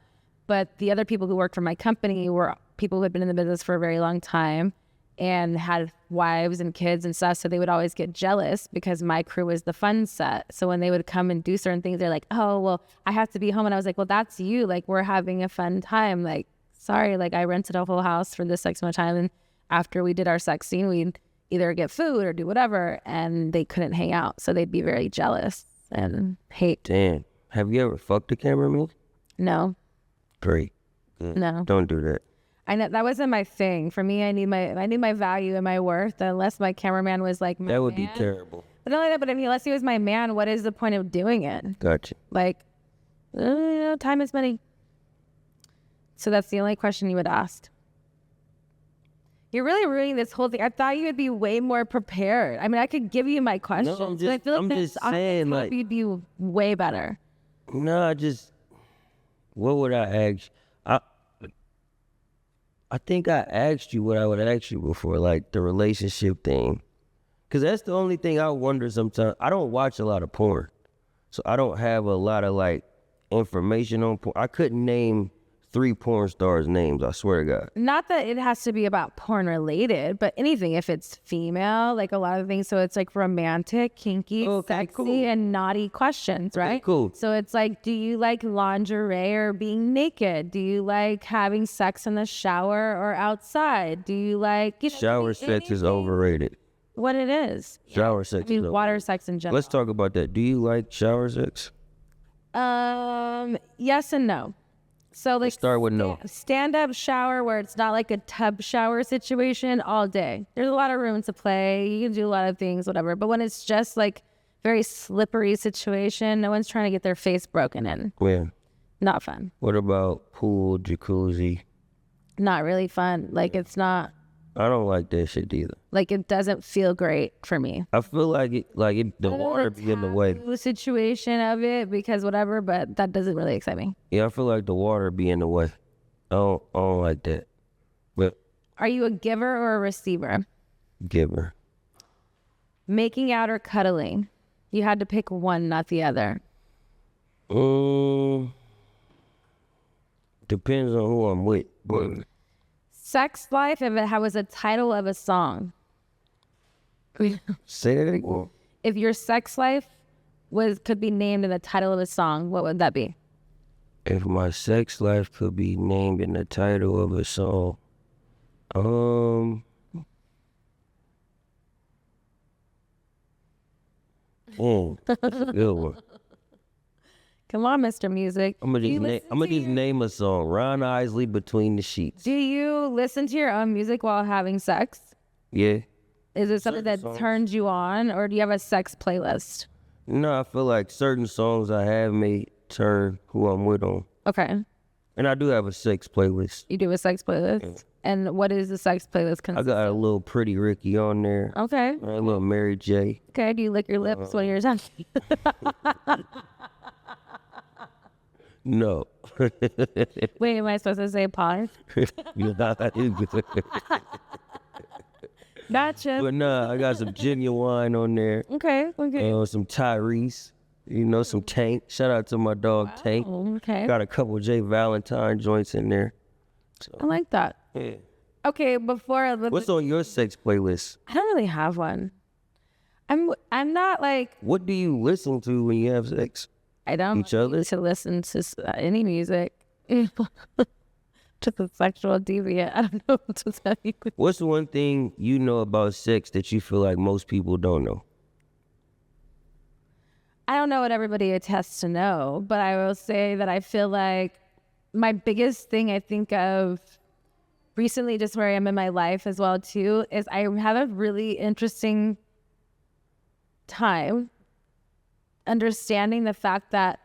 But the other people who worked for my company were people who had been in the business for a very long time and had wives and kids and stuff. So they would always get jealous because my crew was the fun set. So when they would come and do certain things, they're like, oh, well, I have to be home. And I was like, well, that's you. We're having a fun time. Sorry, I rented a whole house for this sex amount of time. And after we did our sex scene, we'd either get food or do whatever, and they couldn't hang out. So they'd be very jealous and hate. Damn. Have you ever fucked a cameraman? No. Great. Good. No. Don't do that. I know that wasn't my thing. For me, I knew my value and my worth. Unless my cameraman was my that would man. Be terrible. But not only that, but unless he was my man, what is the point of doing it? Gotcha. Time is money. So that's the only question you would ask. You're really ruining this whole thing. I thought you would be way more prepared. I mean, I could give you my questions. No, I feel like I'm just saying, you'd be way better. No, what would I ask? I think I asked you what I would ask you before, the relationship thing. Because that's the only thing I wonder sometimes. I don't watch a lot of porn. So I don't have a lot of, information on porn. I couldn't name 3 porn stars' names, I swear to God. Not that it has to be about porn related, but anything. If it's female, a lot of things. So it's romantic, kinky, sexy, and naughty questions, right? Okay, cool. So it's do you like lingerie or being naked? Do you like having sex in the shower or outside? Do you like... Shower sex is overrated. What it is. Shower sex is overrated. Water sex in general. Let's talk about that. Do you like shower sex? Yes and no. So Let's start with no. Stand-up shower where it's not a tub shower situation all day. There's a lot of room to play. You can do a lot of things, whatever. But when it's just very slippery situation, no one's trying to get their face broken in. Yeah. Not fun. What about pool, jacuzzi? Not really fun. It's not. I don't like that shit either. It doesn't feel great for me. I feel the water be in the way. Situation of it because whatever, but that doesn't really excite me. Yeah, I feel like the water be in the way. I don't like that. But are you a giver or a receiver? Giver. Making out or cuddling? You had to pick one, not the other. Depends on who I'm with. But Sex life if it was a title of a song. say that again. If your sex life could be named in the title of a song, what would that be? If my sex life could be named in the title of a song, that's a good one. Come on, Mr. Music. I'm gonna just name a song. Ron Isley, Between the Sheets. Do you listen to your own music while having sex? Yeah. Is it something that turns you on, or do you have a sex playlist? No, I feel like certain songs I have may turn who I'm with on. Okay. And I do have a sex playlist. You do a sex playlist? Yeah. And what is the sex playlist consist? I got a little Pretty Ricky on there. Okay. A little Mary J. Okay. Do you lick your lips when you're done? No. Wait, am I supposed to say pause? Gotcha. But nah, I got some Genuine on there. Okay. Some Tyrese. Some Tank. Shout out to my dog Tank. Okay. Got a couple J Valentine joints in there. So, I like that. Yeah. Okay, before what's on your sex playlist? I don't really have one. I'm not like. What do you listen to when you have sex? I don't Each other? need to listen to any music. To the sexual deviant. I don't know what to tell you. What's the one thing you know about sex that you feel like most people don't know? I don't know what everybody attests to know, but I will say that I feel like my biggest thing I think of recently, just where I am in my life as well too, is I have a really interesting time understanding the fact that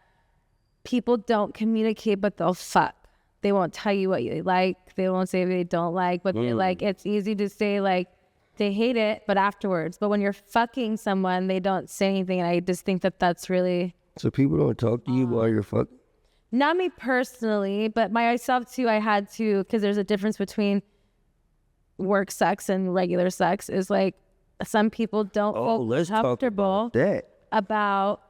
people don't communicate, but they'll fuck. They won't tell you what you like. They won't say if they don't like what they like. It's easy to say like they hate it, but afterwards. But when you're fucking someone, they don't say anything. And I just think that that's really... So people don't talk to you while you're fucking? Not me personally, but myself too. I had to, because there's a difference between work sex and regular sex. Is like some people don't feel comfortable about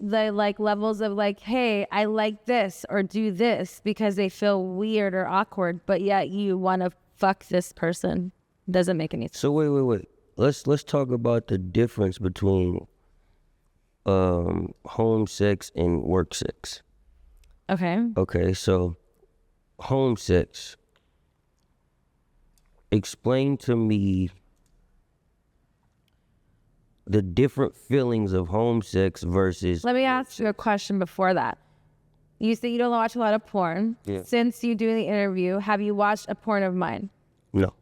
the like levels of like, hey, I like this or do this because they feel weird or awkward, but yet you want to fuck this person. Doesn't make any sense. So wait. Let's talk about the difference between home sex and work sex. Okay, so home sex. Explain to me the different feelings of home sex versus... Let me ask you a question before that. You say you don't watch a lot of porn. Yeah. Since you do the interview, have you watched a porn of mine? No.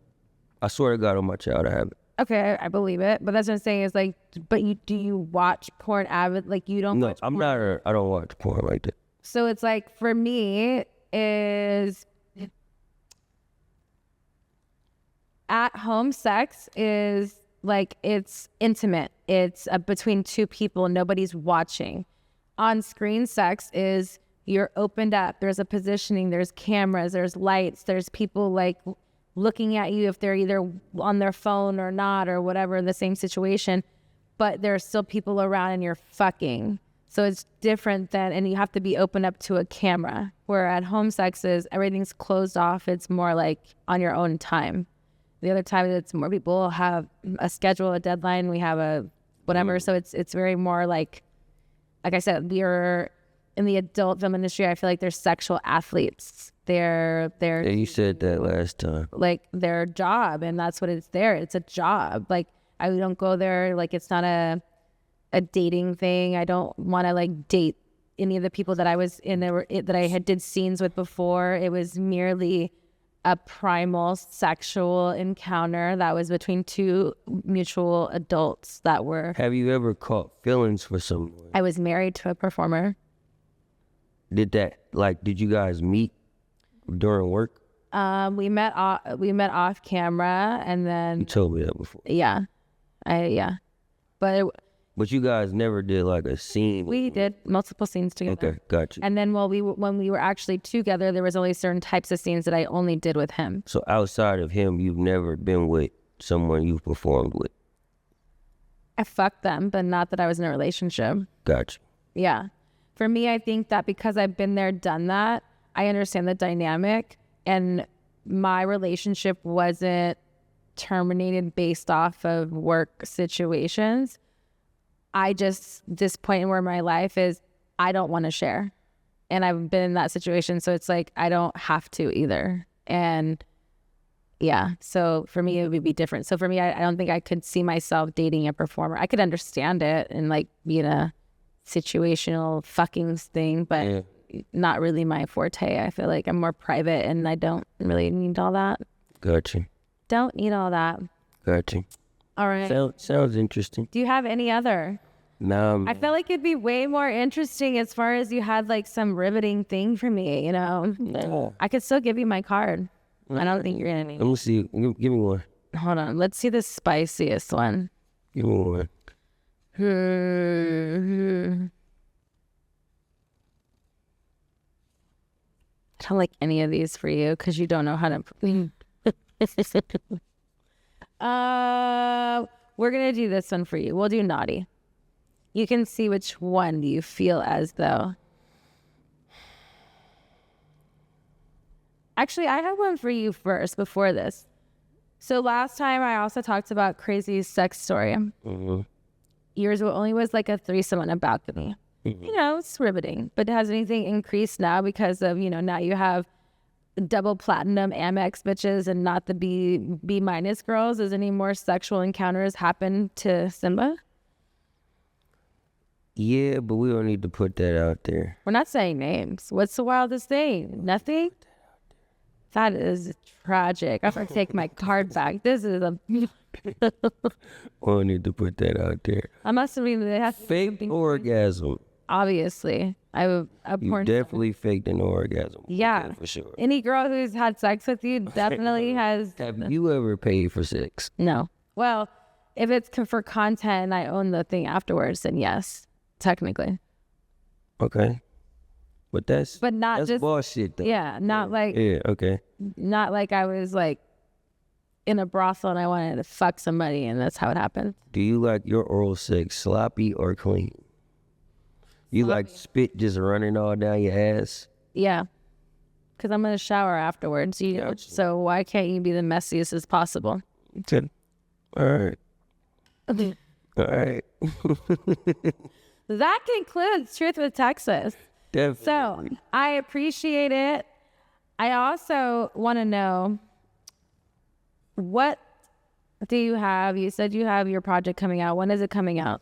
I swear to God on my child I haven't. Okay, I believe it. But that's what I'm saying is like, but do you watch porn avid? Like you don't watch porn? No, I don't watch porn like that. So it's like, for me, is at home sex is like, it's intimate. It's between two people. Nobody's watching. On screen sex is you're opened up. There's a positioning. There's cameras. There's lights. There's people like looking at you if they're either on their phone or not or whatever in the same situation. But there's still people around and you're fucking. So it's different than, and you have to be open up to a camera. Where at home sex is everything's closed off. It's more like on your own time. The other time it's more people have a schedule, a deadline. We have a whatever. So it's very more like I said, we're in the adult film industry. I feel like they're sexual athletes. Yeah, you said that last time. Like their job, and that's what it's there. It's a job. Like I don't go there. Like it's not a dating thing. I don't want to like date any of the people that I was in that I had did scenes with before. It was merely a primal sexual encounter that was between two mutual adults that were... Have you ever caught feelings for someone? I was married to a performer. Did you guys meet during work? We met off camera, and then... You told me that before. Yeah. But you guys never did like a scene? We did multiple scenes together. Okay, got you. And then when we were actually together, there was only certain types of scenes that I only did with him. So outside of him, you've never been with someone you've performed with? I fucked them, but not that I was in a relationship. Got you. Yeah. For me, I think that because I've been there, done that, I understand the dynamic, and my relationship wasn't terminated based off of work situations. This point where my life is, I don't want to share. And I've been in that situation. So it's like, I don't have to either. And yeah, so for me, it would be different. So for me, I don't think I could see myself dating a performer. I could understand it and like be in a situational fucking thing, but not really my forte. I feel like I'm more private and I don't really need all that. Gotcha. Don't need all that. Gotcha. All right. Sounds interesting. Do you have any other? No. I feel like it'd be way more interesting as far as you had like some riveting thing for me, you know? No. I could still give you my card. I don't think you're gonna need it. Let me see. Give me one. Hold on. Let's see the spiciest one. Give me one. I don't like any of these for you because you don't know how to. We're gonna do this one for you. We'll do naughty. You can see which one you feel as though. Actually, I have one for you first before this. So last time I also talked about crazy sex story. Mm-hmm. Yours only was like a threesome on a balcony. Mm-hmm. You know, it's riveting. But has anything increased now because of, you know, now you have double platinum Amex bitches and not the B minus girls? Does any more sexual encounters happen to Symba? Yeah, but we don't need to put that out there. We're not saying names. What's the wildest thing? Nothing? That is tragic. I'm going to take my card back. This is a... We don't need to put that out there. I must have been... Fake orgasm. Obviously. You definitely faked an orgasm. Yeah. Okay, for sure. Any girl who's had sex with you definitely has... Have you ever paid for sex? No. Well, if it's for content and I own the thing afterwards, then yes, technically. Okay. But that's just bullshit though. Yeah, not okay. Not like I was like in a brothel and I wanted to fuck somebody and that's how it happened. Do you like your oral sex sloppy or clean? You like spit just running all down your ass? Yeah. Because I'm going to shower afterwards. So why can't you be the messiest as possible? Good. All right. All right. That concludes Truth with Texas. Definitely. So I appreciate it. I also want to know, what do you have? You said you have your project coming out. When is it coming out?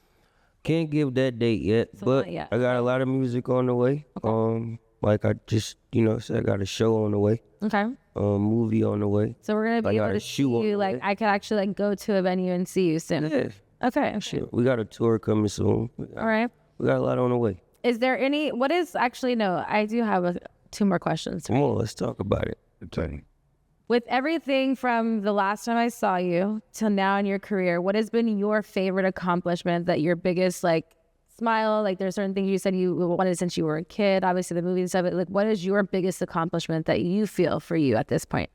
Can't give that date yet, but I got a lot of music on the way. Okay. Like I just, said I got a show on the way. Okay. Movie on the way. So we're gonna be able to see you. Like I could actually go to a venue and see you soon. Yeah. Okay. Shit. We got a tour coming soon. All right. We got a lot on the way. Is there any? No, I do have 2 more questions. Come on, let's talk about it. Exciting. With everything from the last time I saw you till now in your career, what has been your favorite accomplishment, that your biggest smile? Like there's certain things you said you wanted since you were a kid, obviously the movie and stuff, but like what is your biggest accomplishment that you feel for you at this point?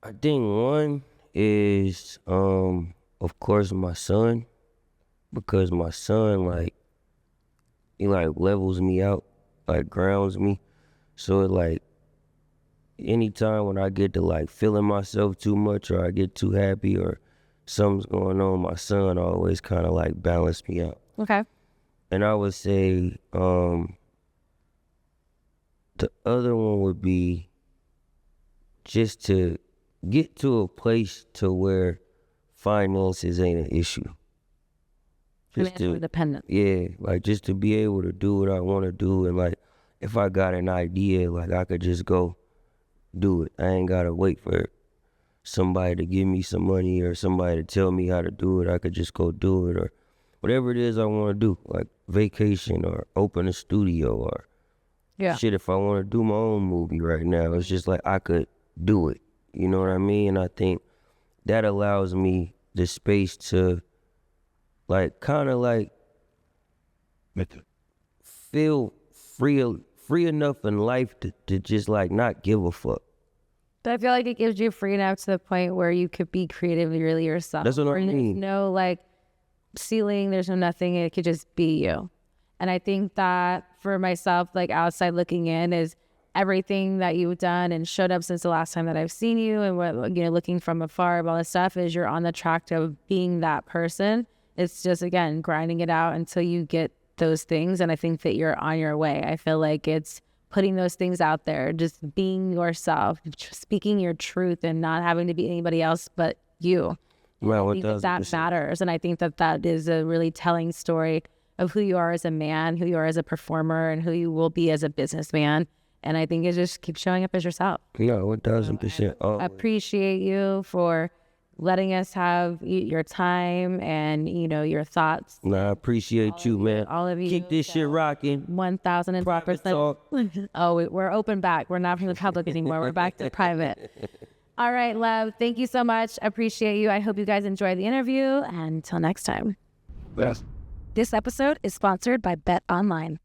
I think one is, of course, my son, because my son, he levels me out, grounds me. So anytime when I get to feeling myself too much or I get too happy or something's going on, my son always kind of balance me out. Okay. And I would say the other one would be just to get to a place to where finances ain't an issue. Financial independence. Yeah, just to be able to do what I want to do, and if I got an idea, I could just go do it. I ain't gotta wait for somebody to give me some money or somebody to tell me how to do it. I could just go do it, or whatever it is I want to do, vacation or open a studio or shit. If I want to do my own movie right now, it's just I could do it. You know what I mean? And I think that allows me the space to feel free enough in life to just not give a fuck. So I feel like it gives you free enough to the point where you could be creatively really yourself. That's what I mean. There's no ceiling, there's no nothing, it could just be you. And I think that for myself, like outside looking in, is everything that you've done and showed up since the last time that I've seen you, and what, you know, looking from afar, all this stuff, is you're on the track of being that person. It's just, again, grinding it out until you get those things. And I think that you're on your way. I feel like it's putting those things out there, just being yourself, speaking your truth, and not having to be anybody else but you. Well, I think that matters. And I think that that is a really telling story of who you are as a man, who you are as a performer, and who you will be as a businessman. And I think it just keep showing up as yourself. Yeah, 1,000%. I appreciate you for letting us have your time and, you know, your thoughts. I appreciate you, man. All of you. Keep this shit rocking. 1,000%. Oh, we're open back. We're not from the public anymore. We're back to private. All right, love. Thank you so much. I appreciate you. I hope you guys enjoyed the interview. And until next time. Yes. This episode is sponsored by Bet Online.